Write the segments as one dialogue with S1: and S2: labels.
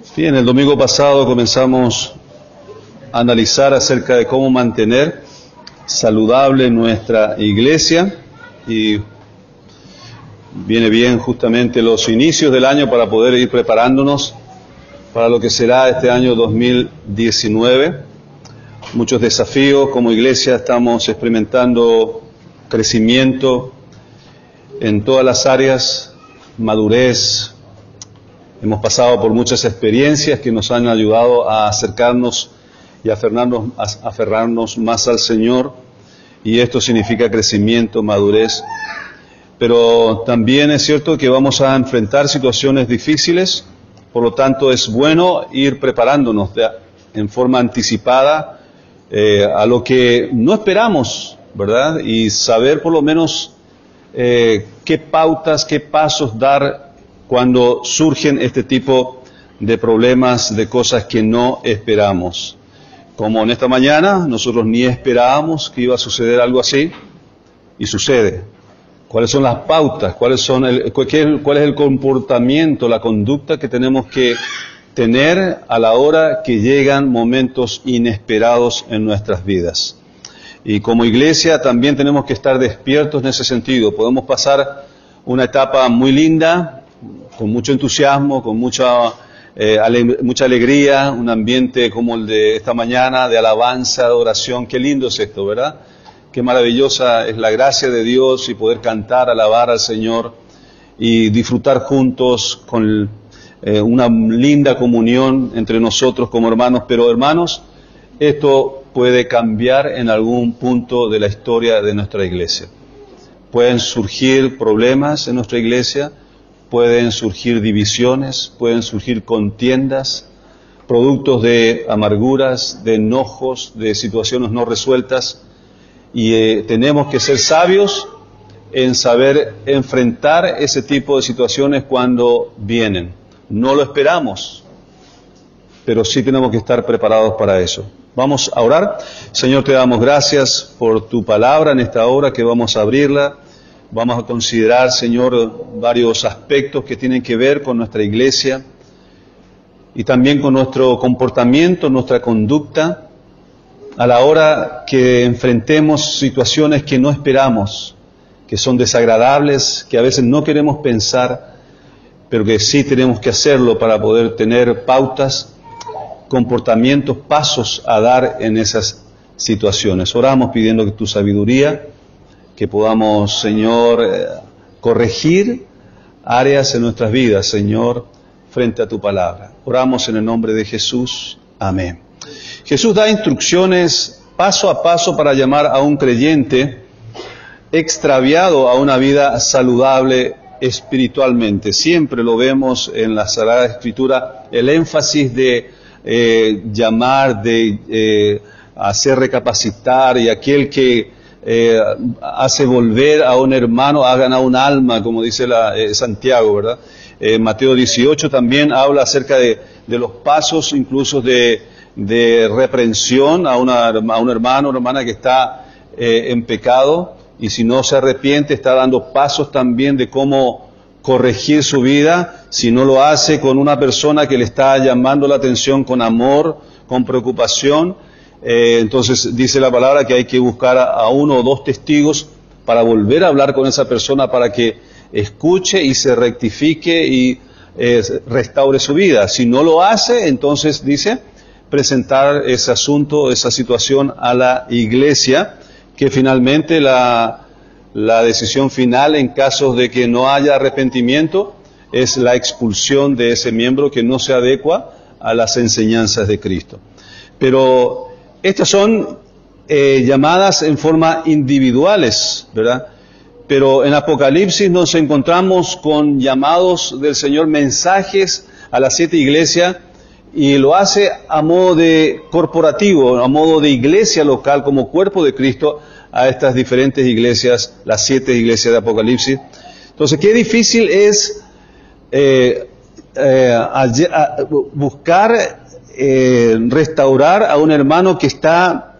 S1: Bien, el domingo pasado comenzamos a analizar acerca de cómo mantener saludable nuestra iglesia y viene bien justamente los inicios del año para poder ir preparándonos para lo que será este año 2019. Muchos desafíos como iglesia, estamos experimentando crecimiento en todas las áreas, madurez. Hemos pasado por muchas experiencias que nos han ayudado a acercarnos y a aferrarnos más al Señor, y esto significa crecimiento, madurez. Pero también es cierto que vamos a enfrentar situaciones difíciles, por lo tanto es bueno ir preparándonos en forma anticipada a lo que no esperamos, ¿verdad? Y saber por lo menos qué pautas, qué pasos dar cuando surgen este tipo de problemas, de cosas que no esperamos. Como en esta mañana, nosotros ni esperábamos que iba a suceder algo así, y sucede. ¿Cuáles son las pautas? ¿Cuál es el comportamiento, la conducta que tenemos que tener a la hora que llegan momentos inesperados en nuestras vidas? Y como iglesia también tenemos que estar despiertos en ese sentido. Podemos pasar una etapa muy linda, con mucho entusiasmo, con mucha alegría, un ambiente como el de esta mañana, de alabanza, de oración. Qué lindo es esto, ¿verdad? Qué maravillosa es la gracia de Dios y poder cantar, alabar al Señor y disfrutar juntos con una linda comunión entre nosotros como hermanos. Pero hermanos, esto puede cambiar en algún punto de la historia de nuestra iglesia. Pueden surgir problemas en nuestra iglesia, pueden surgir divisiones, pueden surgir contiendas, productos de amarguras, de enojos, de situaciones no resueltas, y tenemos que ser sabios en saber enfrentar ese tipo de situaciones cuando vienen. No lo esperamos, pero sí tenemos que estar preparados para eso. Vamos a orar. Señor, te damos gracias por tu palabra en esta hora que vamos a abrirla. Vamos a considerar, Señor, varios aspectos que tienen que ver con nuestra iglesia y también con nuestro comportamiento, nuestra conducta, a la hora que enfrentemos situaciones que no esperamos, que son desagradables, que a veces no queremos pensar, pero que sí tenemos que hacerlo para poder tener pautas, comportamientos, pasos a dar en esas situaciones. Oramos pidiendo que tu sabiduría, que podamos, Señor, corregir áreas en nuestras vidas, Señor, frente a tu palabra. Oramos en el nombre de Jesús. Amén. Jesús da instrucciones paso a paso para llamar a un creyente extraviado a una vida saludable espiritualmente. Siempre lo vemos en la Sagrada Escritura, el énfasis de llamar, de hacer recapacitar, y aquel que hace volver a un hermano, ha ganado un alma, como dice Santiago, ¿verdad? Mateo 18 también habla acerca de los pasos, incluso de reprensión a un hermano, una hermana que está en pecado, y si no se arrepiente, está dando pasos también de cómo corregir su vida. Si no lo hace con una persona que le está llamando la atención con amor, con preocupación, entonces dice la palabra que hay que buscar a uno o dos testigos para volver a hablar con esa persona para que escuche y se rectifique y restaure su vida. Si no lo hace, entonces dice presentar ese asunto, esa situación a la iglesia, que finalmente la decisión final en casos de que no haya arrepentimiento es la expulsión de ese miembro que no se adecua a las enseñanzas de Cristo. Pero estas son llamadas en forma individuales, ¿verdad? Pero en Apocalipsis nos encontramos con llamados del Señor, mensajes a las 7 iglesias, y lo hace a modo de corporativo, a modo de iglesia local, como cuerpo de Cristo, a estas diferentes iglesias, las 7 iglesias de Apocalipsis. Entonces, qué difícil es buscar restaurar a un hermano que está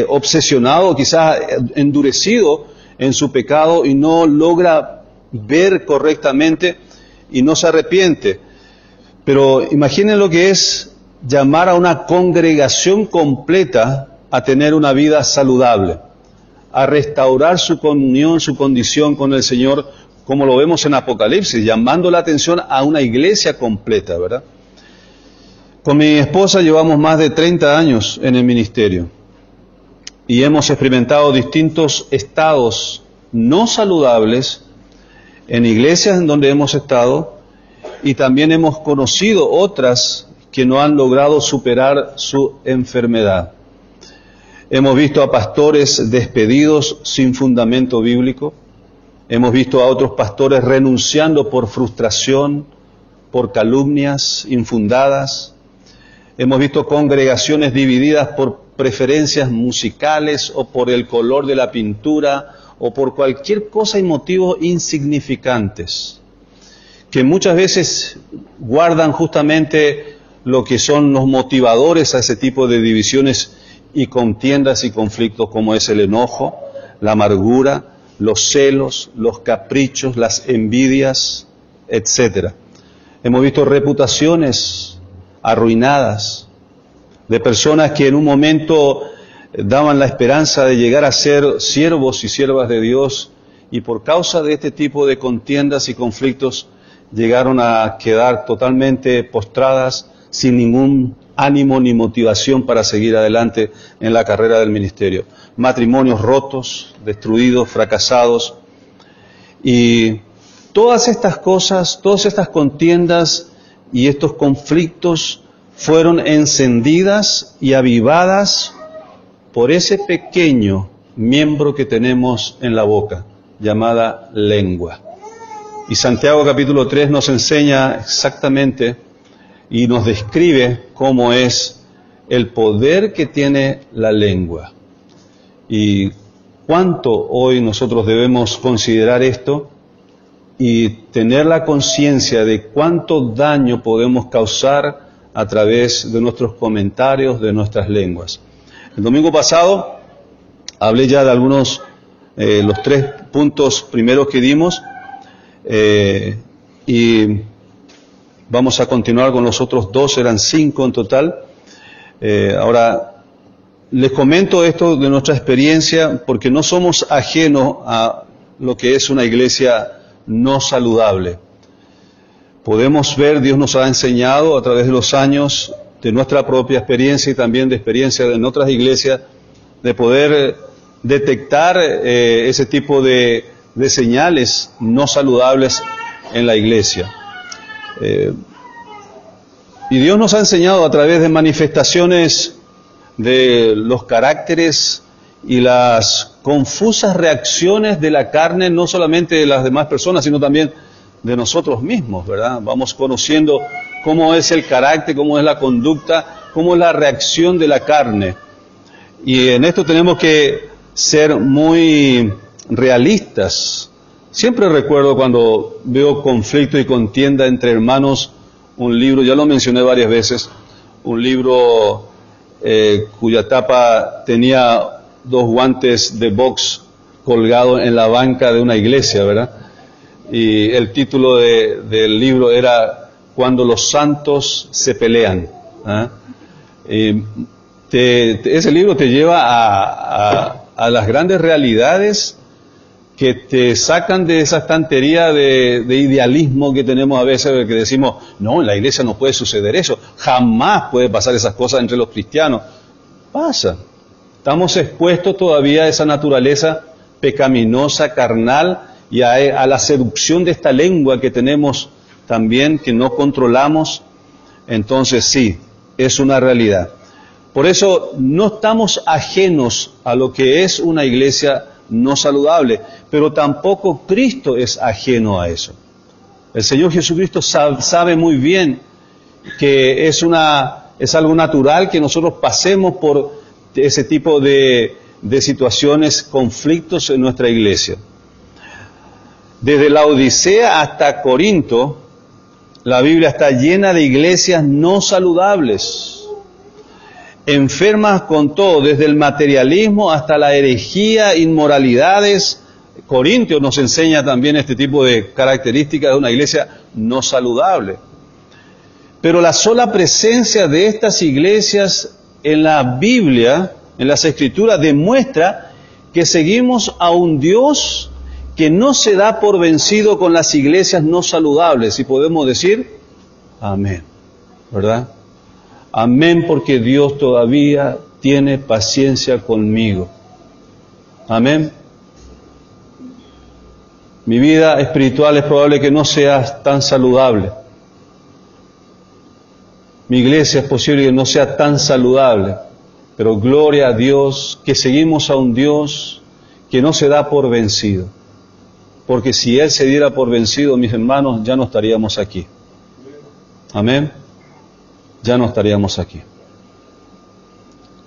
S1: obsesionado, quizás endurecido en su pecado y no logra ver correctamente y no se arrepiente. Pero imaginen lo que es llamar a una congregación completa a tener una vida saludable, a restaurar su comunión, su condición con el Señor, como lo vemos en Apocalipsis, llamando la atención a una iglesia completa, ¿verdad? Con mi esposa llevamos más de 30 años en el ministerio y hemos experimentado distintos estados no saludables en iglesias en donde hemos estado, y también hemos conocido otras que no han logrado superar su enfermedad. Hemos visto a pastores despedidos sin fundamento bíblico. Hemos visto a otros pastores renunciando por frustración, por calumnias infundadas. Hemos visto congregaciones divididas por preferencias musicales o por el color de la pintura o por cualquier cosa y motivos insignificantes, que muchas veces guardan justamente lo que son los motivadores a ese tipo de divisiones y contiendas y conflictos, como es el enojo, la amargura, los celos, los caprichos, las envidias, etc. Hemos visto reputaciones arruinadas de personas que en un momento daban la esperanza de llegar a ser siervos y siervas de Dios, y por causa de este tipo de contiendas y conflictos llegaron a quedar totalmente postradas, sin ningún ánimo ni motivación para seguir adelante en la carrera del ministerio. Matrimonios rotos, destruidos, fracasados. Y todas estas cosas, todas estas contiendas y estos conflictos fueron encendidas y avivadas por ese pequeño miembro que tenemos en la boca, llamada lengua. Y Santiago capítulo 3 nos enseña exactamente y nos describe cómo es el poder que tiene la lengua. Y cuánto hoy nosotros debemos considerar esto y tener la conciencia de cuánto daño podemos causar a través de nuestros comentarios, de nuestras lenguas. El domingo pasado hablé ya de algunos, los 3 puntos primeros que dimos, y vamos a continuar con los otros 2, eran 5 en total. Ahora, les comento esto de nuestra experiencia porque no somos ajenos a lo que es una iglesia no saludable. Podemos ver, Dios nos ha enseñado a través de los años, de nuestra propia experiencia y también de experiencia en otras iglesias, de poder detectar ese tipo de señales no saludables en la iglesia. Y Dios nos ha enseñado a través de manifestaciones de los caracteres y las confusas reacciones de la carne, no solamente de las demás personas, sino también de nosotros mismos, ¿verdad? Vamos conociendo cómo es el carácter, cómo es la conducta, cómo es la reacción de la carne. Y en esto tenemos que ser muy realistas. Siempre recuerdo cuando veo conflicto y contienda entre hermanos, un libro, ya lo mencioné varias veces, un libro cuya tapa tenía 2 guantes de box colgados en la banca de una iglesia, ¿verdad? Y el título del libro era Cuando los santos se pelean. Ese libro te lleva a las grandes realidades que te sacan de esa estantería de idealismo que tenemos a veces, que decimos, no, en la iglesia no puede suceder eso, jamás puede pasar esas cosas entre los cristianos. Pasa. Estamos expuestos todavía a esa naturaleza pecaminosa, carnal, y a la seducción de esta lengua que tenemos también, que no controlamos. Entonces sí, es una realidad. Por eso no estamos ajenos a lo que es una iglesia no saludable, pero tampoco Cristo es ajeno a eso. El Señor Jesucristo sabe muy bien que es algo natural que nosotros pasemos por ese tipo de situaciones, conflictos en nuestra iglesia. Desde la Odisea hasta Corinto, la Biblia está llena de iglesias no saludables, enfermas con todo, desde el materialismo hasta la herejía, inmoralidades. Corintios nos enseña también este tipo de características de una iglesia no saludable. Pero la sola presencia de estas iglesias en la Biblia, en las Escrituras, demuestra que seguimos a un Dios que no se da por vencido con las iglesias no saludables. Y podemos decir, amén, ¿verdad? Amén, porque Dios todavía tiene paciencia conmigo. Amén. Mi vida espiritual es probable que no sea tan saludable. Mi iglesia es posible que no sea tan saludable, pero gloria a Dios que seguimos a un Dios que no se da por vencido. Porque si Él se diera por vencido, mis hermanos, ya no estaríamos aquí. Amén. Ya no estaríamos aquí.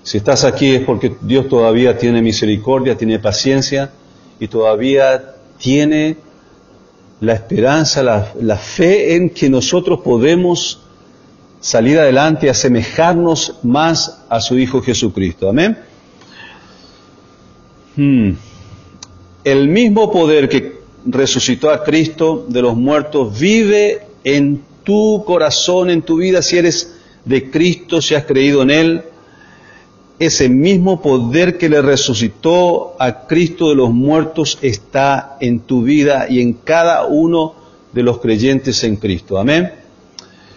S1: Si estás aquí es porque Dios todavía tiene misericordia, tiene paciencia y todavía tiene la esperanza, la fe en que nosotros podemos salir adelante y asemejarnos más a su Hijo Jesucristo. Amén. El mismo poder que resucitó a Cristo de los muertos vive en tu corazón, en tu vida, si eres de Cristo, si has creído en Él. Ese mismo poder que le resucitó a Cristo de los muertos está en tu vida y en cada uno de los creyentes en Cristo. Amén.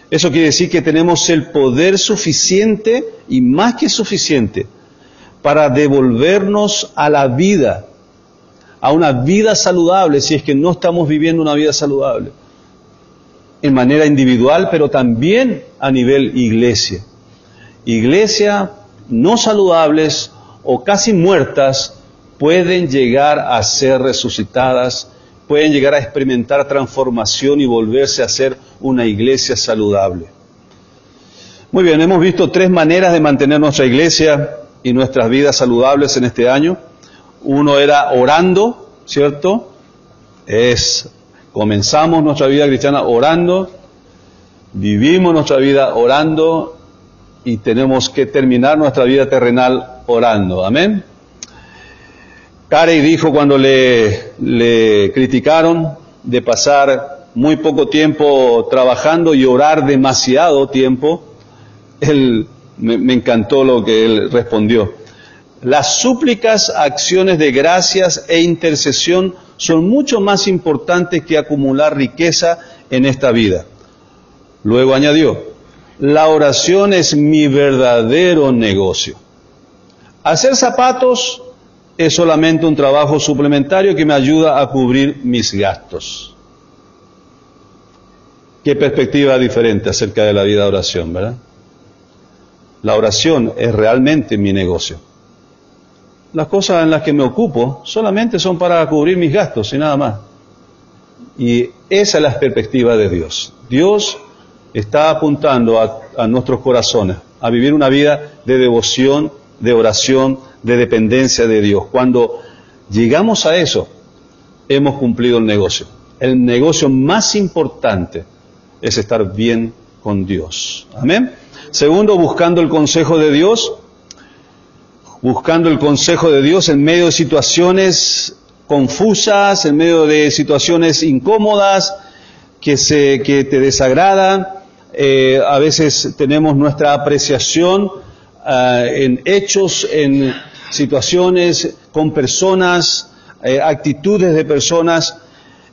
S1: Eso quiere decir que tenemos el poder suficiente y más que suficiente para devolvernos a la vida, a una vida saludable, si es que no estamos viviendo una vida saludable, en manera individual, pero también a nivel iglesia. Iglesia no saludables o casi muertas pueden llegar a ser resucitadas, pueden llegar a experimentar transformación y volverse a ser una iglesia saludable. Muy bien, hemos visto 3 maneras de mantener nuestra iglesia y nuestras vidas saludables en este año. Uno era orando, ¿cierto? Comenzamos nuestra vida cristiana orando, vivimos nuestra vida orando y tenemos que terminar nuestra vida terrenal orando. Amén. Carey dijo cuando le criticaron de pasar muy poco tiempo trabajando y orar demasiado tiempo, me encantó lo que él respondió. Las súplicas, acciones de gracias e intercesión son mucho más importantes que acumular riqueza en esta vida. Luego añadió, la oración es mi verdadero negocio. Hacer zapatos es solamente un trabajo suplementario que me ayuda a cubrir mis gastos. Qué perspectiva diferente acerca de la vida de oración, ¿verdad? La oración es realmente mi negocio. Las cosas en las que me ocupo solamente son para cubrir mis gastos y nada más. Y esa es la perspectiva de Dios. Dios está apuntando a nuestros corazones a vivir una vida de devoción, de oración, de dependencia de Dios. Cuando llegamos a eso, hemos cumplido el negocio. El negocio más importante es estar bien con Dios. Amén. Segundo, buscando el consejo de Dios. Buscando el consejo de Dios en medio de situaciones confusas, en medio de situaciones incómodas, que te desagradan. A veces tenemos nuestra apreciación en hechos, en situaciones, con personas, actitudes de personas.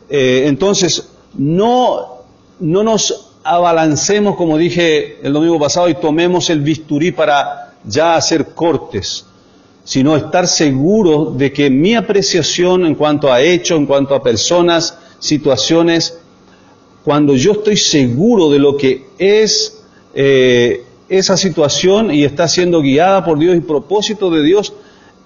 S1: Entonces, no nos abalancemos, como dije el domingo pasado, y tomemos el bisturí para ya hacer cortes, sino estar seguro de que mi apreciación en cuanto a hechos, en cuanto a personas, situaciones, cuando yo estoy seguro de lo que es esa situación y está siendo guiada por Dios y propósito de Dios,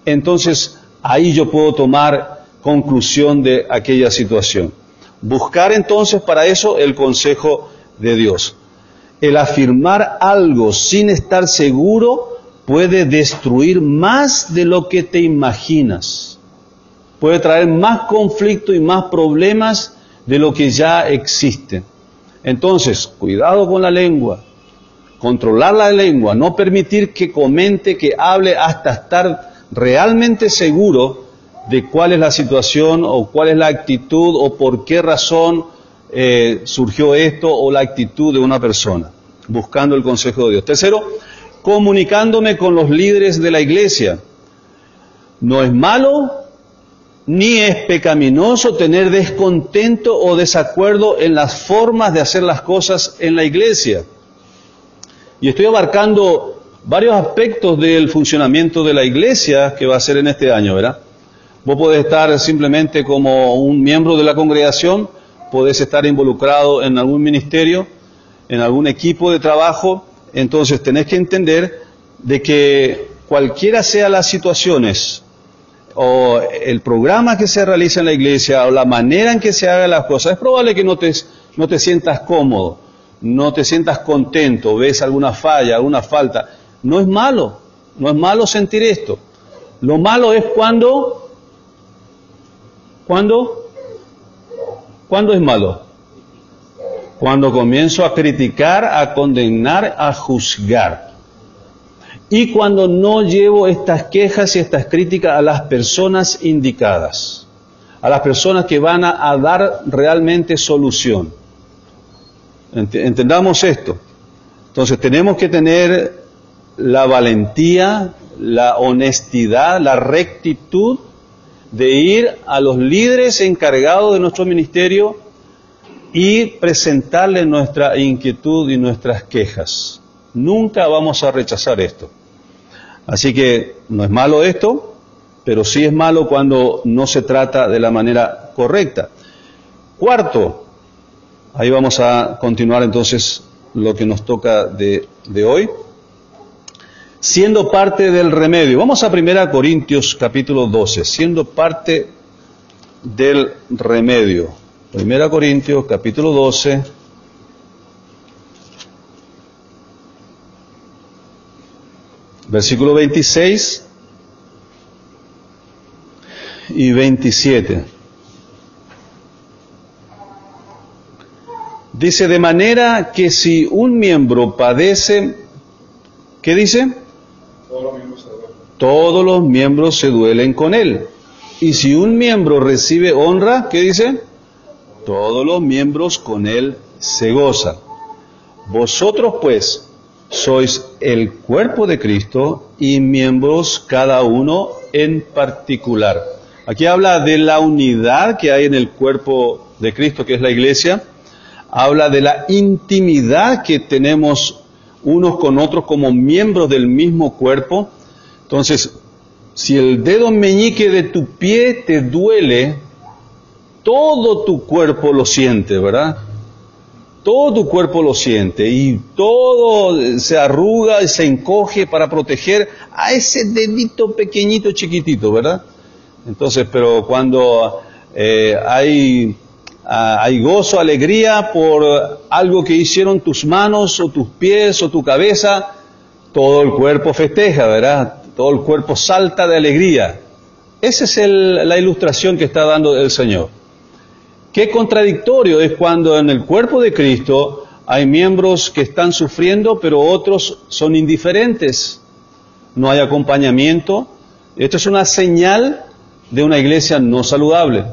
S1: entonces ahí yo puedo tomar conclusión de aquella situación. Buscar entonces para eso el consejo de Dios. El afirmar algo sin estar seguro puede destruir más de lo que te imaginas. Puede traer más conflicto y más problemas de lo que ya existe. Entonces, cuidado con la lengua. Controlar la lengua, no permitir que comente, que hable hasta estar realmente seguro de cuál es la situación o cuál es la actitud o por qué razón surgió esto o la actitud de una persona. buscando el consejo de Dios. Tercero, comunicándome con los líderes de la iglesia. No es malo ni es pecaminoso tener descontento o desacuerdo en las formas de hacer las cosas en la iglesia. Y estoy abarcando varios aspectos del funcionamiento de la iglesia que va a ser en este año, ¿verdad? Vos podés estar simplemente como un miembro de la congregación, podés estar involucrado en algún ministerio, en algún equipo de trabajo. Entonces tenés que entender de que cualquiera sea las situaciones o el programa que se realiza en la iglesia o la manera en que se hagan las cosas, es probable que no te sientas cómodo, no te sientas contento, ves alguna falla, alguna falta. No es malo sentir esto. Lo malo es ¿cuándo es malo? Cuando comienzo a criticar, a condenar, a juzgar. Y cuando no llevo estas quejas y estas críticas a las personas indicadas, a las personas que van a dar realmente solución. Entendamos esto. Entonces tenemos que tener la valentía, la honestidad, la rectitud de ir a los líderes encargados de nuestro ministerio y presentarles nuestra inquietud y nuestras quejas. Nunca vamos a rechazar esto. Así que no es malo esto, pero sí es malo cuando no se trata de la manera correcta. Cuarto, ahí vamos a continuar entonces lo que nos toca de hoy. Siendo parte del remedio. Vamos a 1 Corintios capítulo 12, siendo parte del remedio. 1 Corintios capítulo 12. Versículo 26 y 27. Dice, de manera que si un miembro padece, ¿qué dice? Todos los miembros se duelen con él. Y si un miembro recibe honra, ¿qué dice? Todos los miembros con él se gozan. Vosotros pues sois el cuerpo de Cristo y miembros cada uno en particular. Aquí habla de la unidad que hay en el cuerpo de Cristo, que es la iglesia. Habla de la intimidad que tenemos unos con otros como miembros del mismo cuerpo. Entonces, si el dedo meñique de tu pie te duele, todo tu cuerpo lo siente, ¿verdad? Todo tu cuerpo lo siente y todo se arruga y se encoge para proteger a ese dedito pequeñito, chiquitito, ¿verdad? Entonces, pero cuando hay gozo, alegría por algo que hicieron tus manos o tus pies o tu cabeza, todo el cuerpo festeja, ¿verdad? Todo el cuerpo salta de alegría. Esa es la ilustración que está dando el Señor. Qué contradictorio es cuando en el cuerpo de Cristo hay miembros que están sufriendo, pero otros son indiferentes. No hay acompañamiento. Esto es una señal de una iglesia no saludable.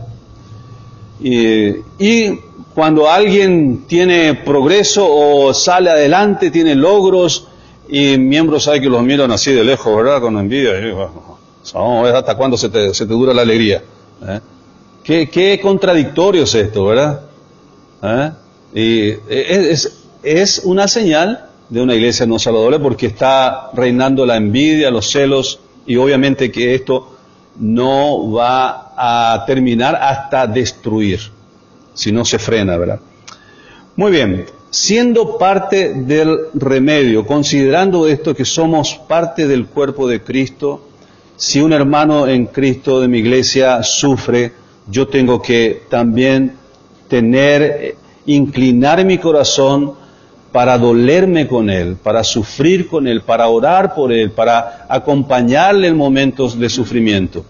S1: Y cuando alguien tiene progreso o sale adelante, tiene logros, y miembros hay que los miran así de lejos, ¿verdad? Con envidia. Y, bueno, vamos a ver hasta cuándo se te dura la alegría. Qué contradictorio es esto, ¿verdad? Y es una señal de una iglesia no saludable porque está reinando la envidia, los celos, y obviamente que esto no va a terminar hasta destruir, si no se frena, ¿verdad? Muy bien, siendo parte del remedio, considerando esto que somos parte del cuerpo de Cristo, si un hermano en Cristo de mi iglesia sufre, yo tengo que también inclinar mi corazón para dolerme con él, para sufrir con él, para orar por él, para acompañarle en momentos de sufrimiento.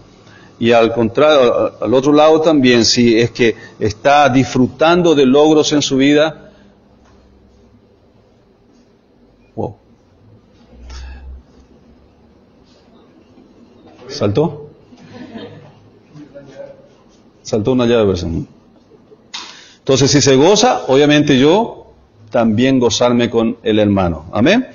S1: Y al contrario, al otro lado también, si es que está disfrutando de logros en su vida, wow. ¿Saltó? Saltó una llave, versión. Entonces, si se goza, obviamente yo también gozarme con el hermano. Amén.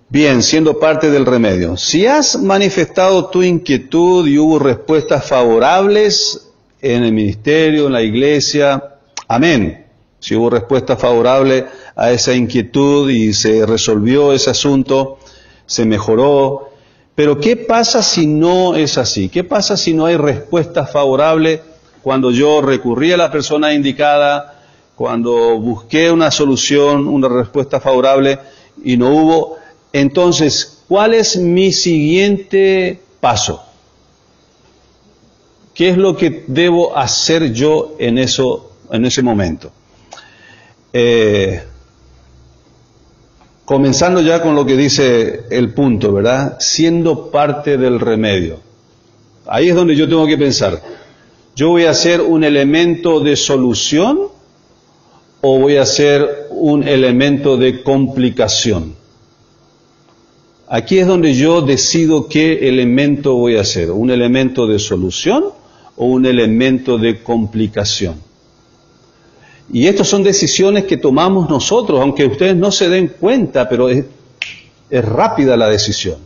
S1: Bien, siendo parte del remedio. Si has manifestado tu inquietud y hubo respuestas favorables en el ministerio, en la iglesia, amén. Si hubo respuesta favorable a esa inquietud y se resolvió ese asunto, se mejoró. Pero ¿qué pasa si no es así? ¿Qué pasa si no hay respuesta favorable cuando yo recurrí a la persona indicada, cuando busqué una solución, una respuesta favorable y no hubo? Entonces, ¿cuál es mi siguiente paso? ¿Qué es lo que debo hacer yo en ese momento? Comenzando ya con lo que dice el punto, ¿verdad? Siendo parte del remedio. Ahí es donde yo tengo que pensar. ¿Yo voy a ser un elemento de solución o voy a ser un elemento de complicación? Aquí es donde yo decido qué elemento voy a ser, un elemento de solución o un elemento de complicación. Y estas son decisiones que tomamos nosotros, aunque ustedes no se den cuenta, pero es rápida la decisión.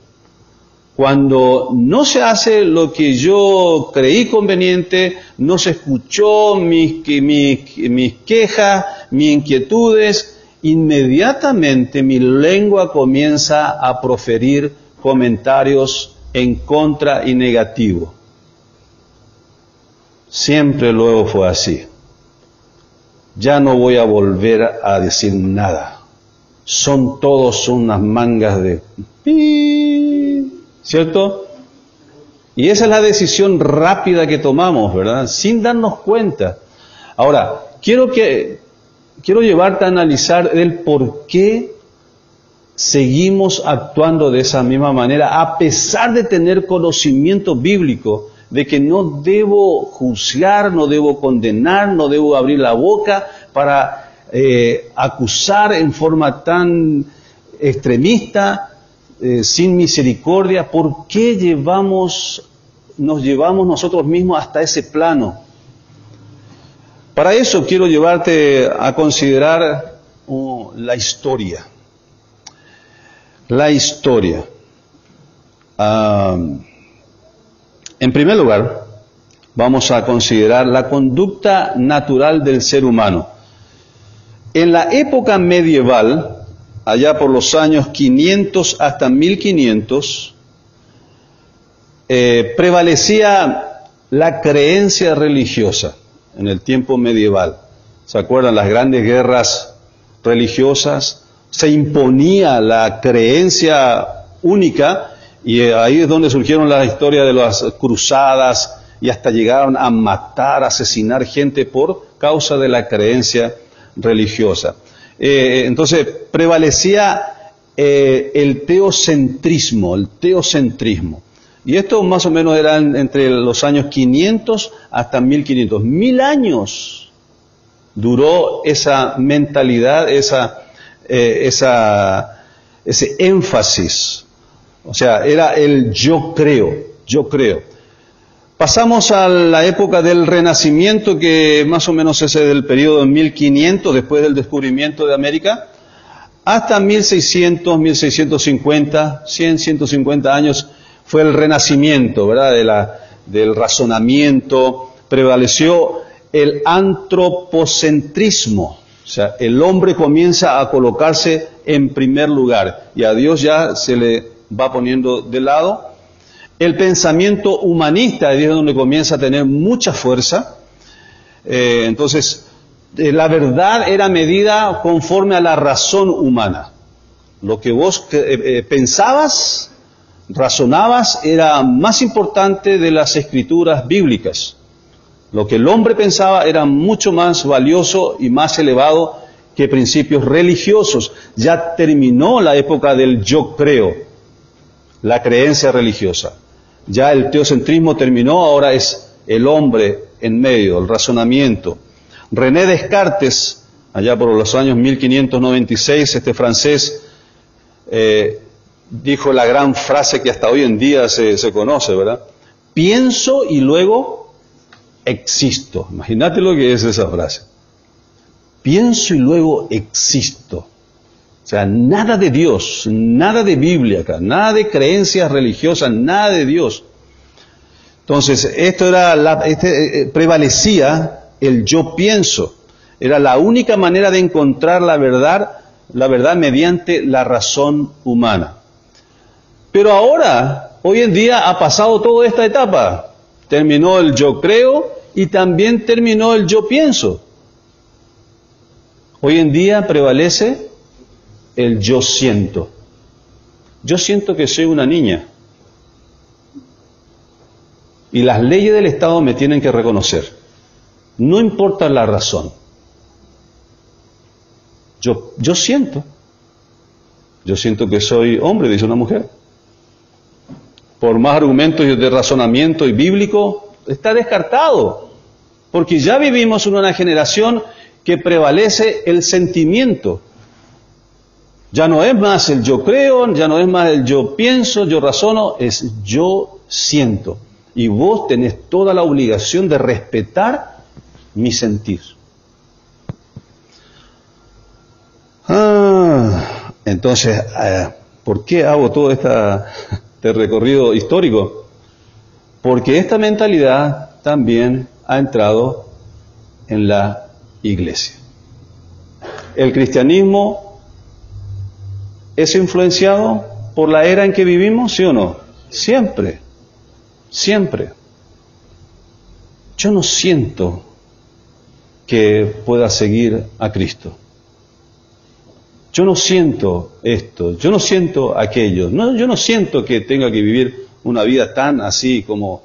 S1: Cuando no se hace lo que yo creí conveniente, no se escuchó mis quejas, mis inquietudes, inmediatamente mi lengua comienza a proferir comentarios en contra y negativo. Siempre luego fue así. Ya no voy a volver a decir nada. Son todos unas mangas de... ¿Cierto? Y esa es la decisión rápida que tomamos, ¿verdad? Sin darnos cuenta. Ahora, quiero llevarte a analizar el por qué seguimos actuando de esa misma manera, a pesar de tener conocimiento bíblico de que no debo juzgar, no debo condenar, no debo abrir la boca para acusar en forma tan extremista, sin misericordia. ¿Por qué nos llevamos nosotros mismos hasta ese plano? Para eso quiero llevarte a considerar la historia. La historia. En primer lugar, vamos a considerar la conducta natural del ser humano. En la época medieval, allá por los años 500 hasta 1500, prevalecía la creencia religiosa. En el tiempo medieval, ¿se acuerdan? Las grandes guerras religiosas, se imponía la creencia única, y ahí es donde surgieron las historias de las cruzadas, y hasta llegaron a matar, a asesinar gente por causa de la creencia religiosa. Entonces prevalecía el teocentrismo. Y esto más o menos eran entre los años 500 hasta 1500. 1000 años duró esa mentalidad, ese énfasis. O sea, era el yo creo. Pasamos a la época del Renacimiento, que más o menos es del periodo de 1500, después del descubrimiento de América, hasta 1600, 1650, 100, 150 años. Fue el renacimiento, ¿verdad? Del razonamiento. Prevaleció el antropocentrismo. O sea, el hombre comienza a colocarse en primer lugar y a Dios ya se le va poniendo de lado. El pensamiento humanista es donde comienza a tener mucha fuerza. Entonces, la verdad era medida conforme a la razón humana. Lo que vos pensabas, razonabas, era más importante de las escrituras bíblicas. Lo que el hombre pensaba era mucho más valioso y más elevado que principios religiosos. Ya terminó la época del yo creo, la creencia religiosa. Ya el teocentrismo terminó, ahora es el hombre en medio, el razonamiento. René Descartes, allá por los años 1596, este francés, dijo la gran frase que hasta hoy en día se conoce, ¿verdad? Pienso y luego existo. Imagínate lo que es esa frase. pienso y luego existo. O sea, nada de Dios, nada de Biblia acá, nada de creencias religiosas, nada de Dios. Entonces, prevalecía el yo pienso. Era la única manera de encontrar la verdad mediante la razón humana. Pero ahora, hoy en día ha pasado toda esta etapa. Terminó el yo creo y también terminó el yo pienso. Hoy en día prevalece el yo siento. Yo siento que soy una niña. Y las leyes del Estado me tienen que reconocer. No importa la razón. Yo siento. Yo siento que soy hombre, dice una mujer. Por más argumentos de razonamiento y bíblico, está descartado. Porque ya vivimos en una generación que prevalece el sentimiento. Ya no es más el yo creo, ya no es más el yo pienso, yo razono, es yo siento. Y vos tenés toda la obligación de respetar mi sentir. Entonces, ¿por qué hago todo este recorrido histórico? Porque esta mentalidad también ha entrado en la iglesia. El cristianismo es influenciado por la era en que vivimos, ¿sí o no? Siempre, siempre. Yo no siento que pueda seguir a Cristo. Yo no siento esto, yo no siento aquello, yo no siento que tenga que vivir una vida tan así como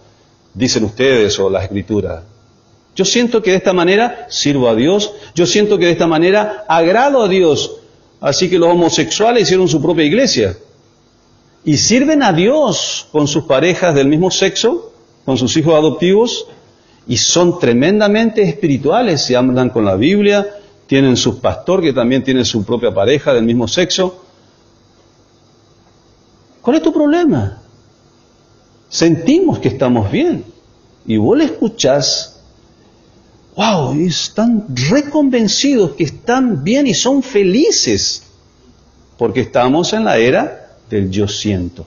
S1: dicen ustedes o las Escrituras. Yo siento que de esta manera sirvo a Dios, yo siento que de esta manera agrado a Dios. Así que los homosexuales hicieron su propia iglesia y sirven a Dios con sus parejas del mismo sexo, con sus hijos adoptivos, y son tremendamente espirituales, se hablan con la Biblia, tienen su pastor que también tiene su propia pareja del mismo sexo. ¿Cuál es tu problema? Sentimos que estamos bien. Y vos le escuchás, wow, y están reconvencidos que están bien y son felices. Porque estamos en la era del yo siento.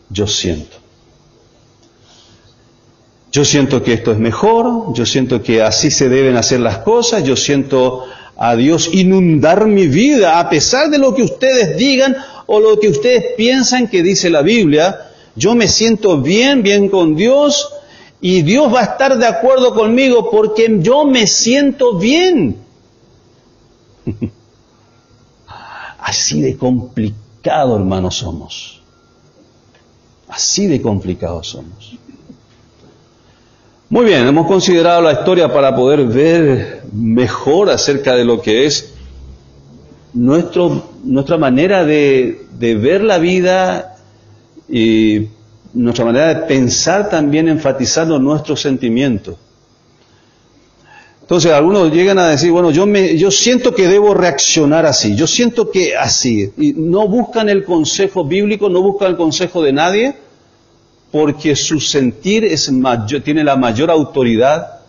S1: Yo siento. Yo siento que esto es mejor, yo siento que así se deben hacer las cosas, yo siento a Dios inundar mi vida a pesar de lo que ustedes digan o lo que ustedes piensan que dice la Biblia. Yo me siento bien con Dios y Dios va a estar de acuerdo conmigo porque yo me siento bien. Así de complicado, hermanos, somos. Así de complicados somos. Muy bien, hemos considerado la historia para poder ver mejor acerca de lo que es nuestra manera de ver la vida y nuestra manera de pensar también enfatizando nuestros sentimientos. Entonces algunos llegan a decir, bueno, yo siento que debo reaccionar así, yo siento que así, y no buscan el consejo bíblico, no buscan el consejo de nadie, porque su sentir tiene la mayor autoridad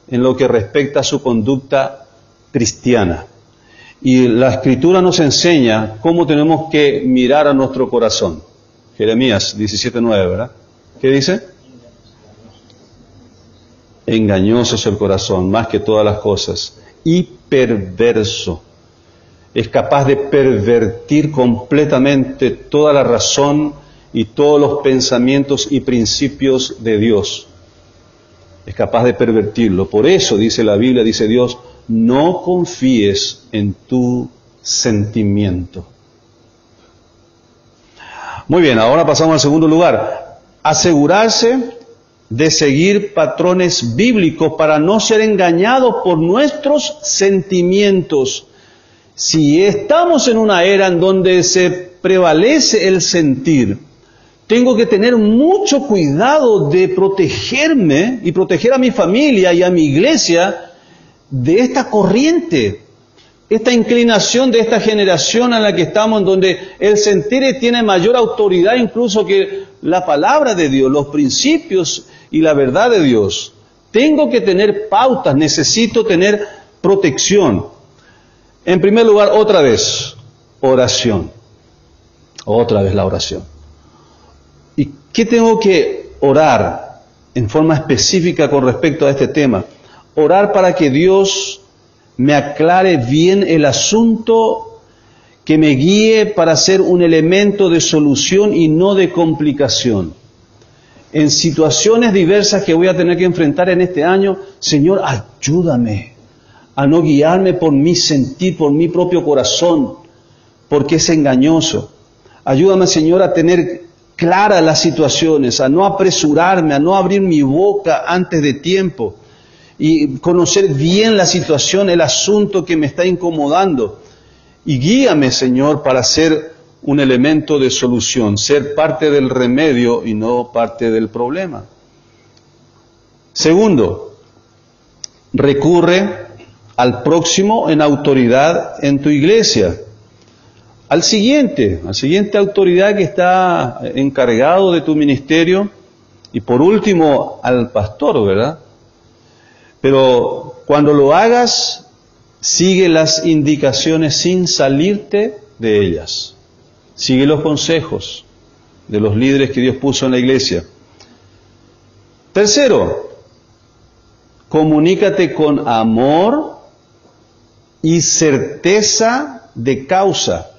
S1: en lo que respecta a su conducta cristiana. Y la Escritura nos enseña cómo tenemos que mirar a nuestro corazón. Jeremías 17:9, ¿verdad? ¿Qué dice? Engañoso es el corazón, más que todas las cosas, y perverso. Es capaz de pervertir completamente toda la razón y todos los pensamientos y principios de Dios. Es capaz de pervertirlo. Por eso dice la Biblia, dice Dios, no confíes en tu sentimiento. Muy bien, ahora pasamos al segundo lugar. Asegurarse de seguir patrones bíblicos para no ser engañados por nuestros sentimientos. Si estamos en una era en donde se prevalece el sentir, tengo que tener mucho cuidado de protegerme y proteger a mi familia y a mi iglesia de esta corriente, esta inclinación de esta generación en la que estamos, en donde el sentir tiene mayor autoridad incluso que la palabra de Dios, los principios y la verdad de Dios. Tengo que tener pautas, necesito tener protección. En primer lugar, otra vez, oración. Otra vez la oración. ¿Y qué tengo que orar en forma específica con respecto a este tema? Orar para que Dios me aclare bien el asunto, que me guíe para ser un elemento de solución y no de complicación. En situaciones diversas que voy a tener que enfrentar en este año, Señor, ayúdame a no guiarme por mi sentir, por mi propio corazón, porque es engañoso. Ayúdame, Señor, a tener claras las situaciones, a no apresurarme, a no abrir mi boca antes de tiempo y conocer bien la situación, el asunto que me está incomodando. Y guíame, Señor, para ser un elemento de solución, ser parte del remedio y no parte del problema. Segundo, recurre al próximo en autoridad en tu iglesia. Al siguiente autoridad que está encargado de tu ministerio. Y por último, al pastor, ¿verdad? Pero cuando lo hagas, sigue las indicaciones sin salirte de ellas. Sigue los consejos de los líderes que Dios puso en la iglesia. Tercero, comunícate con amor y certeza de causa.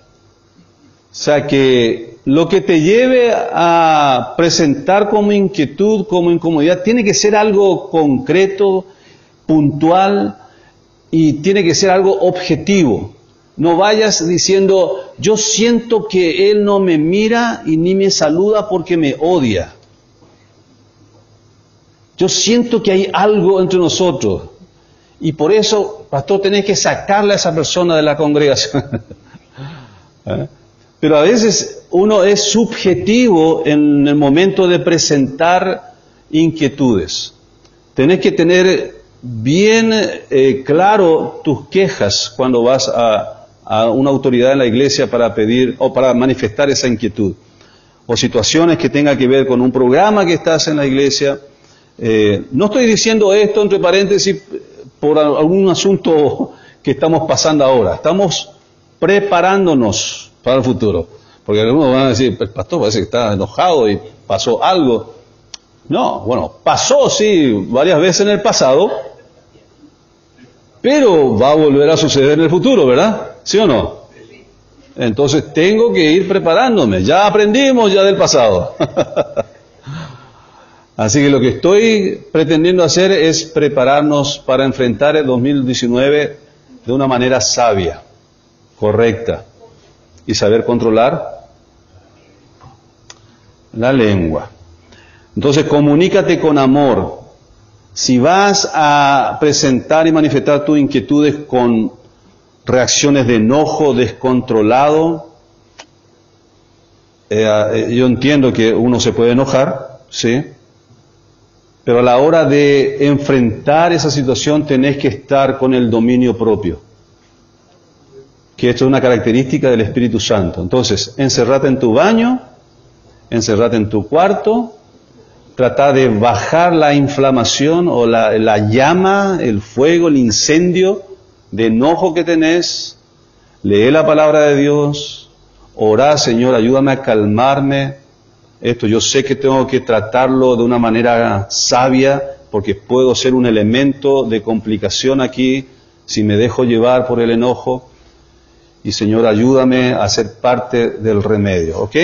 S1: O sea, que lo que te lleve a presentar como inquietud, como incomodidad, tiene que ser algo concreto, puntual, y tiene que ser algo objetivo. No vayas diciendo, yo siento que él no me mira y ni me saluda porque me odia. Yo siento que hay algo entre nosotros. Y por eso, pastor, tenés que sacarle a esa persona de la congregación. Pero a veces uno es subjetivo en el momento de presentar inquietudes. Tenés que tener bien claro tus quejas cuando vas a una autoridad en la iglesia para pedir o para manifestar esa inquietud. O situaciones que tengan que ver con un programa que estás en la iglesia. No estoy diciendo esto entre paréntesis por algún asunto que estamos pasando ahora. Estamos preparándonos para el futuro. Porque algunos van a decir, el pastor parece que está enojado y pasó algo. No, bueno, pasó sí varias veces en el pasado, pero va a volver a suceder en el futuro, ¿verdad? ¿Sí o no? Entonces tengo que ir preparándome. Ya aprendimos ya del pasado. Así que lo que estoy pretendiendo hacer es prepararnos para enfrentar el 2019 de una manera sabia, correcta, y saber controlar la lengua. Entonces, comunícate con amor. Si vas a presentar y manifestar tus inquietudes con reacciones de enojo descontrolado, yo entiendo que uno se puede enojar, ¿sí? Pero a la hora de enfrentar esa situación tenés que estar con el dominio propio. Que esto es una característica del Espíritu Santo. Entonces, encerrate en tu baño, encerrate en tu cuarto, trata de bajar la inflamación o la llama, el fuego, el incendio de enojo que tenés, lee la palabra de Dios, orá, Señor, ayúdame a calmarme. Esto yo sé que tengo que tratarlo de una manera sabia, porque puedo ser un elemento de complicación aquí si me dejo llevar por el enojo. Y Señor, ayúdame a ser parte del remedio, ¿ok?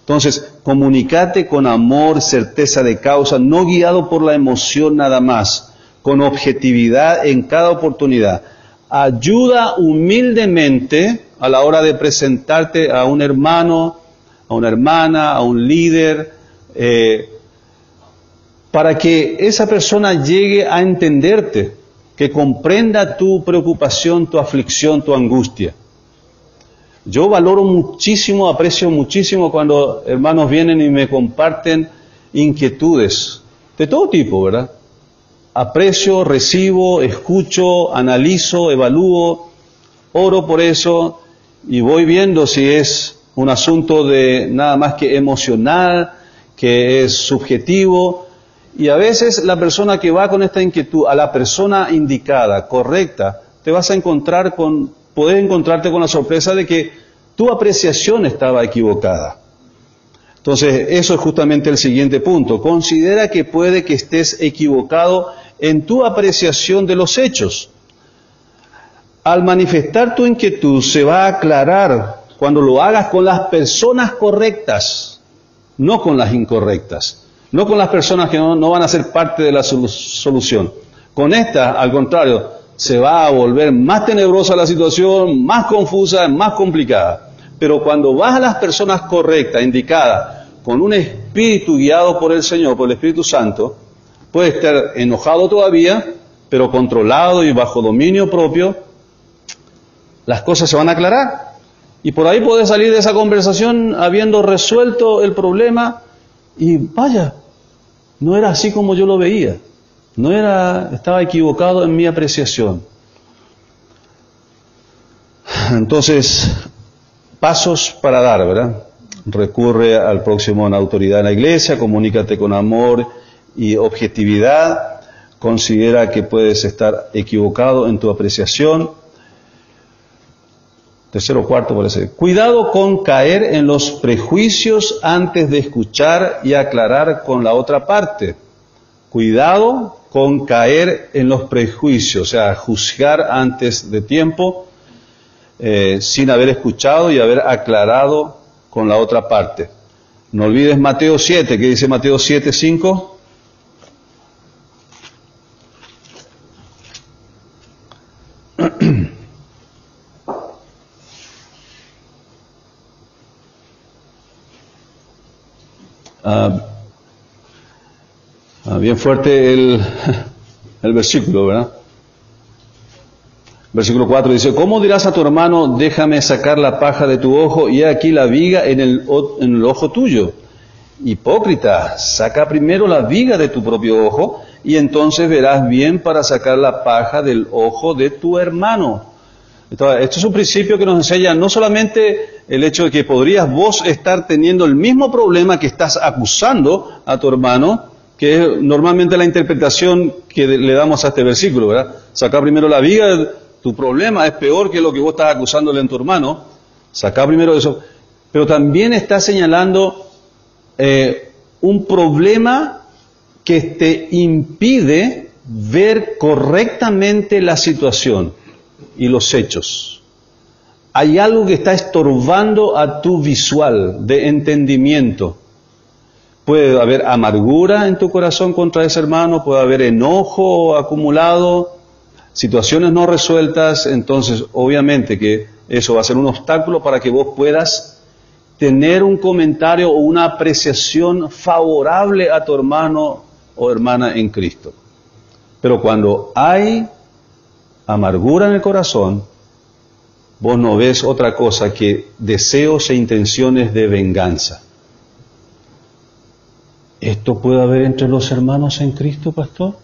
S1: Entonces, comunícate con amor, certeza de causa, no guiado por la emoción nada más, con objetividad en cada oportunidad. Ayuda humildemente a la hora de presentarte a un hermano, a una hermana, a un líder, para que esa persona llegue a entenderte, que comprenda tu preocupación, tu aflicción, tu angustia. Yo valoro muchísimo, aprecio muchísimo cuando hermanos vienen y me comparten inquietudes de todo tipo, ¿verdad? Aprecio, recibo, escucho, analizo, evalúo, oro por eso y voy viendo si es un asunto de nada más que emocional, que es subjetivo. Y a veces la persona que va con esta inquietud, a la persona indicada, correcta, podés encontrarte con la sorpresa de que tu apreciación estaba equivocada. Entonces, eso es justamente el siguiente punto. Considera que puede que estés equivocado en tu apreciación de los hechos. Al manifestar tu inquietud, se va a aclarar cuando lo hagas con las personas correctas, no con las incorrectas, no con las personas que no van a ser parte de la solución. Con estas, al contrario, se va a volver más tenebrosa la situación, más confusa, más complicada. Pero cuando vas a las personas correctas, indicadas, con un espíritu guiado por el Señor, por el Espíritu Santo, puede estar enojado todavía, pero controlado y bajo dominio propio, las cosas se van a aclarar. Y por ahí puedes salir de esa conversación habiendo resuelto el problema y vaya, no era así como yo lo veía. Estaba equivocado en mi apreciación. Entonces, pasos para dar, ¿verdad? Recurre al próximo en autoridad en la iglesia, comunícate con amor y objetividad, considera que puedes estar equivocado en tu apreciación. Tercero o cuarto parece. Cuidado con caer en los prejuicios antes de escuchar y aclarar con la otra parte. Cuidado con caer en los prejuicios, o sea, juzgar antes de tiempo, sin haber escuchado y haber aclarado con la otra parte. No olvides Mateo 7, ¿qué dice Mateo 7, 5? Bien fuerte el versículo, ¿verdad? Versículo 4 dice, ¿cómo dirás a tu hermano, déjame sacar la paja de tu ojo y he aquí la viga en el ojo tuyo? Hipócrita, saca primero la viga de tu propio ojo y entonces verás bien para sacar la paja del ojo de tu hermano. Entonces, esto es un principio que nos enseña no solamente el hecho de que podrías vos estar teniendo el mismo problema que estás acusando a tu hermano, que es normalmente la interpretación que le damos a este versículo, ¿verdad? Saca primero la viga, tu problema es peor que lo que vos estás acusándole a tu hermano, saca primero eso, pero también está señalando un problema que te impide ver correctamente la situación y los hechos. Hay algo que está estorbando a tu visual de entendimiento. Puede haber amargura en tu corazón contra ese hermano, puede haber enojo acumulado, situaciones no resueltas, entonces obviamente que eso va a ser un obstáculo para que vos puedas tener un comentario o una apreciación favorable a tu hermano o hermana en Cristo. Pero cuando hay amargura en el corazón, vos no ves otra cosa que deseos e intenciones de venganza. ¿Esto puede haber entre los hermanos en Cristo, pastor?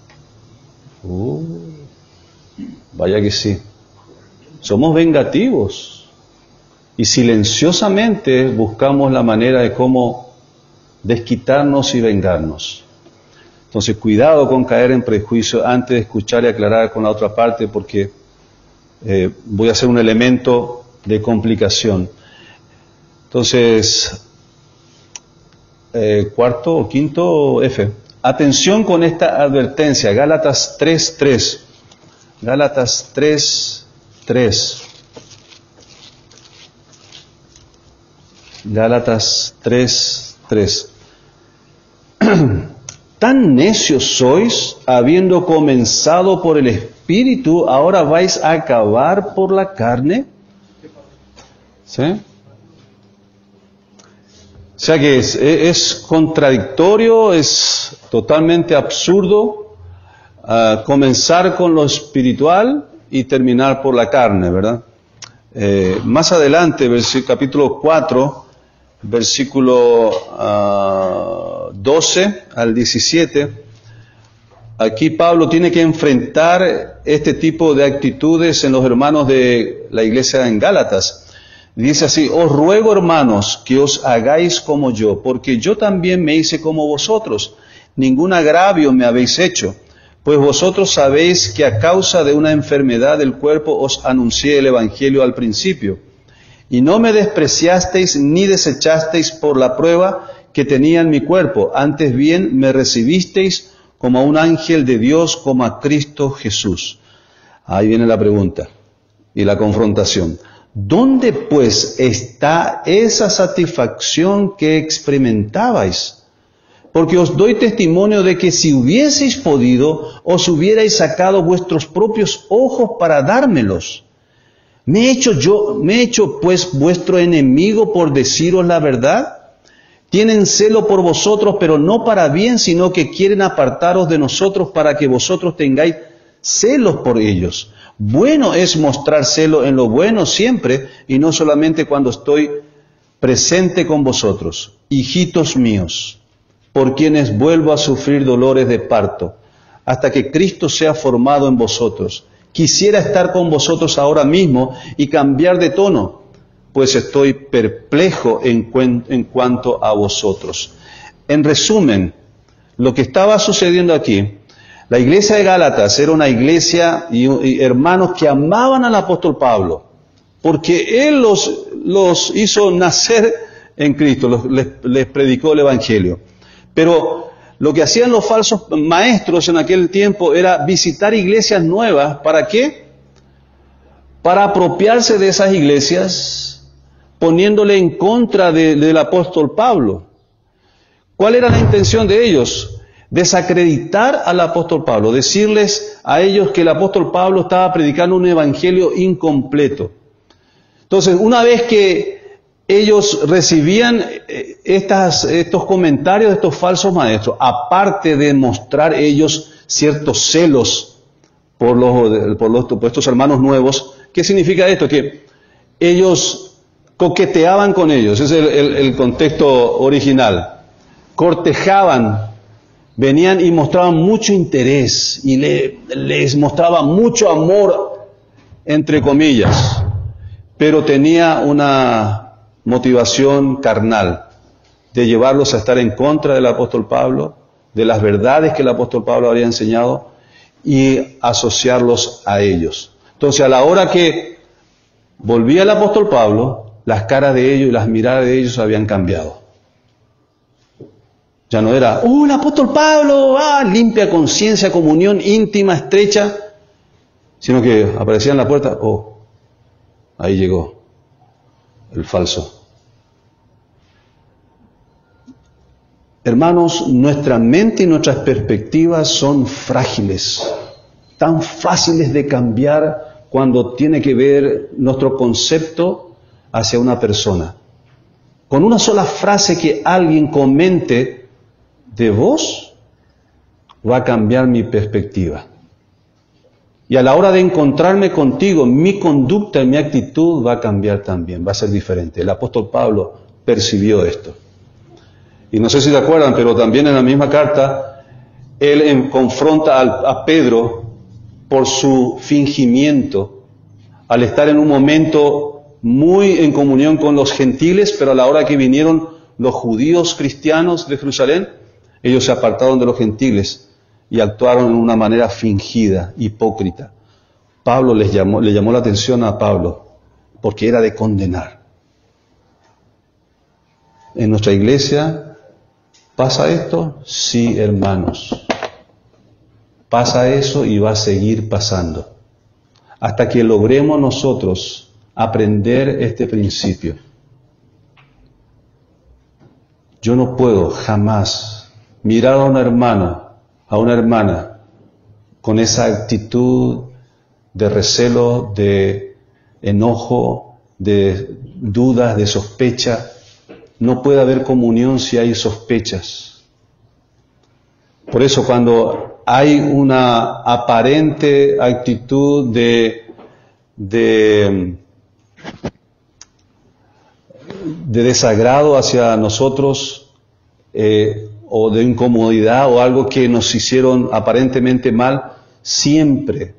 S1: Vaya que sí. Somos vengativos y silenciosamente buscamos la manera de cómo desquitarnos y vengarnos. Entonces, cuidado con caer en prejuicio antes de escuchar y aclarar con la otra parte, porque voy a ser un elemento de complicación. Entonces, cuarto o quinto F. Atención con esta advertencia. Gálatas 3:3. Gálatas 3:3. Gálatas 3:3. ¿Tan necios sois, habiendo comenzado por el Espíritu, ahora vais a acabar por la carne? ¿Sí? O sea que es contradictorio, es totalmente absurdo comenzar con lo espiritual y terminar por la carne, ¿verdad? Más adelante, capítulo 4, versículo 12 al 17, aquí Pablo tiene que enfrentar este tipo de actitudes en los hermanos de la iglesia en Gálatas. Dice así: os ruego, hermanos, que os hagáis como yo, porque yo también me hice como vosotros. Ningún agravio me habéis hecho, Pues vosotros sabéis que a causa de una enfermedad del cuerpo os anuncié el Evangelio al principio, y no me despreciasteis ni desechasteis por la prueba que tenía en mi cuerpo, antes bien me recibisteis como a un ángel de Dios, como a Cristo Jesús. Ahí viene la pregunta y la confrontación. ¿Dónde pues está esa satisfacción que experimentabais? Porque os doy testimonio de que si hubieseis podido, os hubierais sacado vuestros propios ojos para dármelos. ¿Me he hecho pues vuestro enemigo por deciros la verdad? Tienen celo por vosotros, pero no para bien, sino que quieren apartaros de nosotros para que vosotros tengáis celos por ellos. Bueno es mostrar celo en lo bueno siempre, y no solamente cuando estoy presente con vosotros. Hijitos míos, por quienes vuelvo a sufrir dolores de parto, hasta que Cristo sea formado en vosotros. Quisiera estar con vosotros ahora mismo y cambiar de tono, pues estoy perplejo en cuanto a vosotros. En resumen, lo que estaba sucediendo aquí, la iglesia de Gálatas era una iglesia y hermanos que amaban al apóstol Pablo, porque él los hizo nacer en Cristo, les predicó el Evangelio. Pero lo que hacían los falsos maestros en aquel tiempo era visitar iglesias nuevas. ¿Para qué? Para apropiarse de esas iglesias, poniéndole en contra del apóstol Pablo. ¿Cuál era la intención de ellos? Desacreditar al apóstol Pablo, decirles a ellos que el apóstol Pablo estaba predicando un evangelio incompleto. Entonces, una vez que ellos recibían estos comentarios de estos falsos maestros, aparte de mostrar ellos ciertos celos por estos hermanos nuevos, ¿qué significa esto? Que ellos coqueteaban con ellos, ese es el contexto original, cortejaban, venían y mostraban mucho interés y les mostraban mucho amor, entre comillas, pero tenía una motivación carnal de llevarlos a estar en contra del apóstol Pablo, de las verdades que el apóstol Pablo había enseñado y asociarlos a ellos. Entonces, a la hora que volvía el apóstol Pablo, las caras de ellos y las miradas de ellos habían cambiado. Ya no era, el apóstol Pablo, limpia conciencia, comunión íntima, estrecha, sino que aparecía en la puerta, ahí llegó el falso. Hermanos, nuestra mente y nuestras perspectivas son frágiles, tan fáciles de cambiar cuando tiene que ver nuestro concepto hacia una persona. Con una sola frase que alguien comente de vos, va a cambiar mi perspectiva. Y a la hora de encontrarme contigo, mi conducta y mi actitud va a cambiar también, va a ser diferente. El apóstol Pablo percibió esto. Y no sé si se acuerdan, pero también en la misma carta, él confronta a Pedro por su fingimiento, al estar en un momento muy en comunión con los gentiles, pero a la hora que vinieron los judíos cristianos de Jerusalén, ellos se apartaron de los gentiles y actuaron de una manera fingida, hipócrita. Pablo le llamó la atención a Pablo, porque era de condenar. ¿En nuestra iglesia pasa esto? Sí, hermanos. Pasa eso y va a seguir pasando. Hasta que logremos nosotros aprender este principio. Yo no puedo jamás mirar a una hermana, con esa actitud de recelo, de enojo, de dudas, de sospecha. No puede haber comunión si hay sospechas. Por eso cuando hay una aparente actitud de desagrado hacia nosotros, o de incomodidad o algo que nos hicieron aparentemente mal, siempre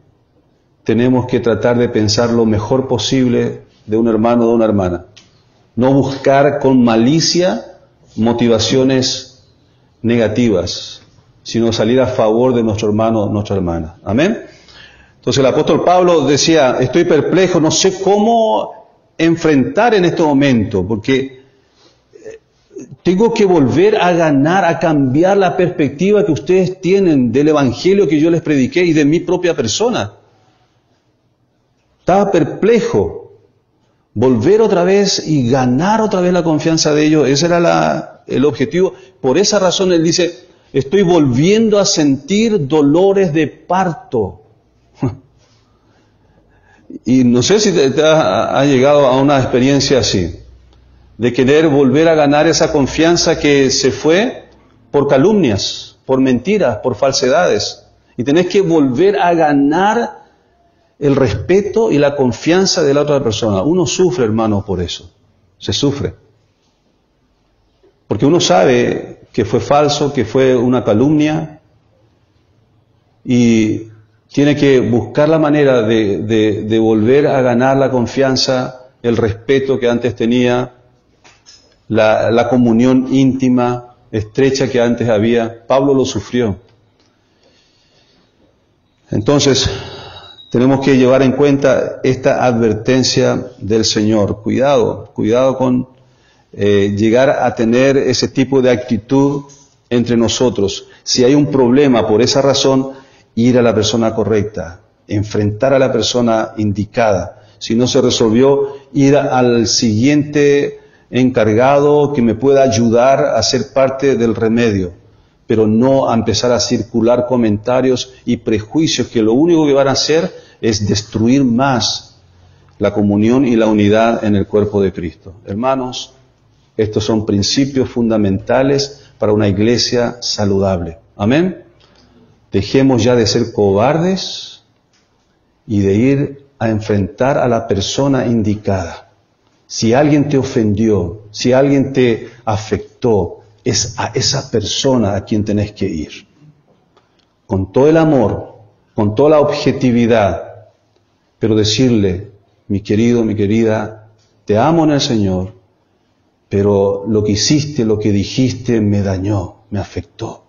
S1: tenemos que tratar de pensar lo mejor posible de un hermano o de una hermana. No buscar con malicia motivaciones negativas, sino salir a favor de nuestro hermano, nuestra hermana. Amén. Entonces el apóstol Pablo decía, estoy perplejo, no sé cómo enfrentar en este momento, porque tengo que volver a ganar, a cambiar la perspectiva que ustedes tienen del evangelio que yo les prediqué y de mi propia persona. Estaba perplejo. Volver otra vez y ganar otra vez la confianza de ellos, ese era el objetivo. Por esa razón él dice, estoy volviendo a sentir dolores de parto. Y no sé si te ha llegado a una experiencia así, de querer volver a ganar esa confianza que se fue por calumnias, por mentiras, por falsedades. Y tenés que volver a ganar el respeto y la confianza de la otra persona. Uno sufre, hermano, por eso. Se sufre. Porque uno sabe que fue falso, que fue una calumnia, y tiene que buscar la manera de volver a ganar la confianza, el respeto que antes tenía, la comunión íntima, estrecha que antes había. Pablo lo sufrió. Entonces, tenemos que llevar en cuenta esta advertencia del Señor. Cuidado con llegar a tener ese tipo de actitud entre nosotros. Si hay un problema por esa razón, ir a la persona correcta, enfrentar a la persona indicada. Si no se resolvió, ir al siguiente encargado que me pueda ayudar a ser parte del remedio, pero no a empezar a circular comentarios y prejuicios que lo único que van a hacer es destruir más la comunión y la unidad en el cuerpo de Cristo. Hermanos, estos son principios fundamentales para una iglesia saludable. Amén. Dejemos ya de ser cobardes y de ir a enfrentar a la persona indicada. Si alguien te ofendió, si alguien te afectó, es a esa persona a quien tenés que ir. Con todo el amor, con toda la objetividad, pero decirle, mi querido, mi querida, te amo en el Señor, pero lo que hiciste, lo que dijiste me dañó, me afectó.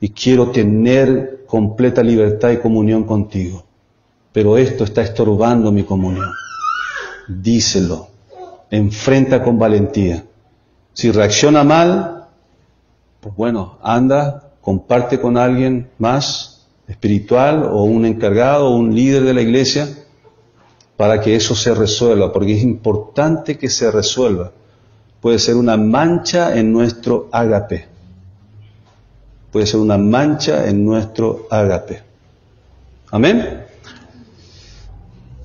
S1: Y quiero tener completa libertad y comunión contigo. Pero esto está estorbando mi comunión. Díselo. Enfrenta con valentía. Si reacciona mal, pues bueno, anda, comparte con alguien más espiritual o un encargado o un líder de la iglesia para que eso se resuelva, porque es importante que se resuelva. Puede ser una mancha en nuestro ágape. Puede ser una mancha en nuestro ágape. ¿Amén?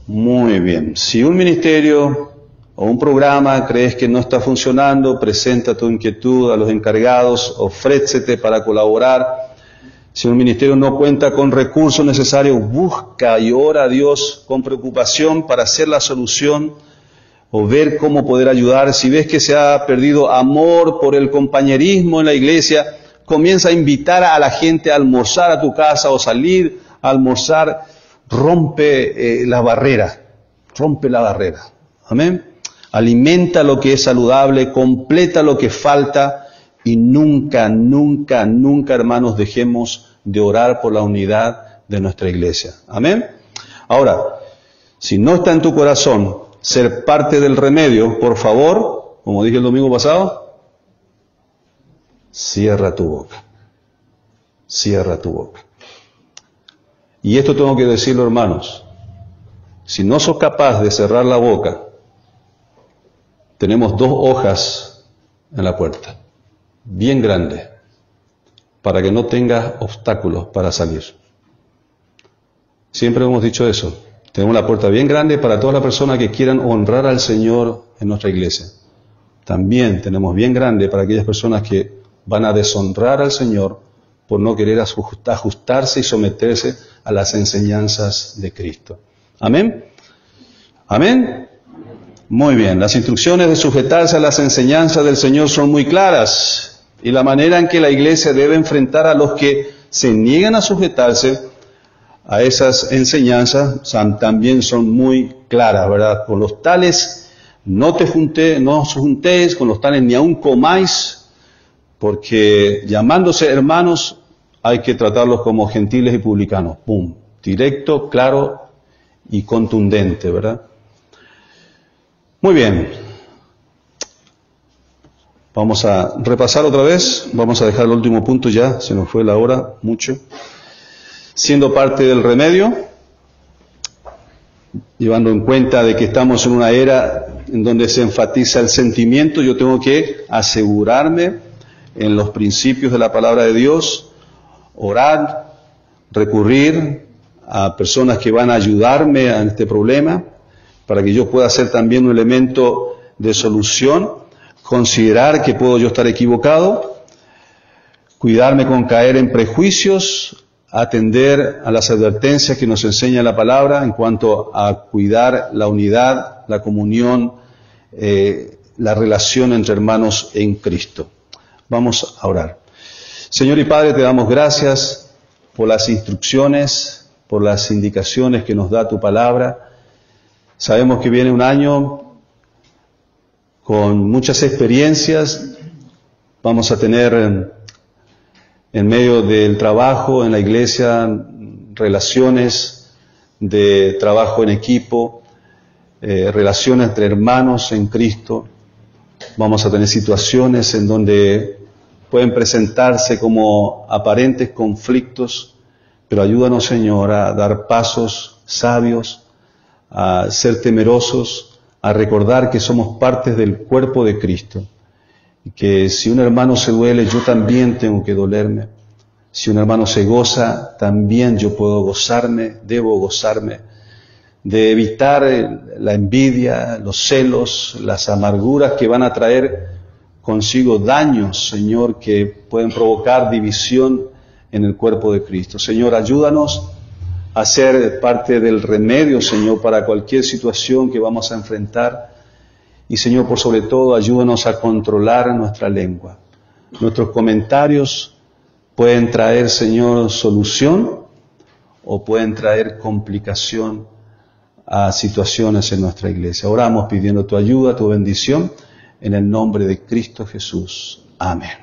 S1: Muy bien. Si un ministerio o un programa crees que no está funcionando, presenta tu inquietud a los encargados, ofrécete para colaborar. Si un ministerio no cuenta con recursos necesarios, busca y ora a Dios con preocupación para hacer la solución o ver cómo poder ayudar. Si ves que se ha perdido amor por el compañerismo en la iglesia, comienza a invitar a la gente a almorzar a tu casa o salir a almorzar. Rompe la barrera. Amén. Alimenta lo que es saludable, completa lo que falta y nunca, hermanos, dejemos de orar por la unidad de nuestra iglesia. Amén. Ahora, si no está en tu corazón ser parte del remedio, por favor, como dije el domingo pasado, cierra tu boca. Cierra tu boca. Y esto tengo que decirlo, hermanos. Si no sos capaz de cerrar la boca, tenemos 2 hojas en la puerta, bien grandes, para que no tengas obstáculos para salir. Siempre hemos dicho eso. Tenemos la puerta bien grande para todas las personas que quieran honrar al Señor en nuestra iglesia. También tenemos bien grande para aquellas personas que van a deshonrar al Señor por no querer ajustarse y someterse a las enseñanzas de Cristo. ¿Amén? ¿Amén? Muy bien. Las instrucciones de sujetarse a las enseñanzas del Señor son muy claras. Y la manera en que la iglesia debe enfrentar a los que se niegan a sujetarse a esas enseñanzas también son muy claras, ¿verdad? Con los tales no os juntéis, con los tales ni aun comáis, porque llamándose hermanos hay que tratarlos como gentiles y publicanos. ¡Pum! Directo, claro y contundente, ¿verdad? Muy bien. Vamos a repasar otra vez. Vamos a dejar el último punto ya. Se nos fue la hora mucho. Siendo parte del remedio, llevando en cuenta de que estamos en una era en donde se enfatiza el sentimiento, yo tengo que asegurarme en los principios de la palabra de Dios, orar, recurrir a personas que van a ayudarme a este problema, para que yo pueda ser también un elemento de solución, considerar que puedo yo estar equivocado, cuidarme con caer en prejuicios, atender a las advertencias que nos enseña la palabra en cuanto a cuidar la unidad, la comunión, la relación entre hermanos en Cristo. Vamos a orar. Señor y Padre, te damos gracias por las instrucciones, por las indicaciones que nos da tu palabra. Sabemos que viene un año con muchas experiencias. Vamos a tener en medio del trabajo en la iglesia relaciones de trabajo en equipo, relaciones entre hermanos en Cristo. Vamos a tener situaciones en donde pueden presentarse como aparentes conflictos, pero ayúdanos, Señor, a dar pasos sabios, a ser temerosos, a recordar que somos partes del cuerpo de Cristo. Y que si un hermano se duele, yo también tengo que dolerme. Si un hermano se goza, también yo puedo gozarme, debo gozarme. De evitar la envidia, los celos, las amarguras que van a traer consigo daños, Señor, que pueden provocar división en el cuerpo de Cristo. Señor, ayúdanos a ser parte del remedio, Señor, para cualquier situación que vamos a enfrentar. Y, Señor, por sobre todo, ayúdanos a controlar nuestra lengua. Nuestros comentarios pueden traer, Señor, solución o pueden traer complicación a situaciones en nuestra iglesia. Oramos pidiendo tu ayuda, tu bendición, en el nombre de Cristo Jesús. Amén.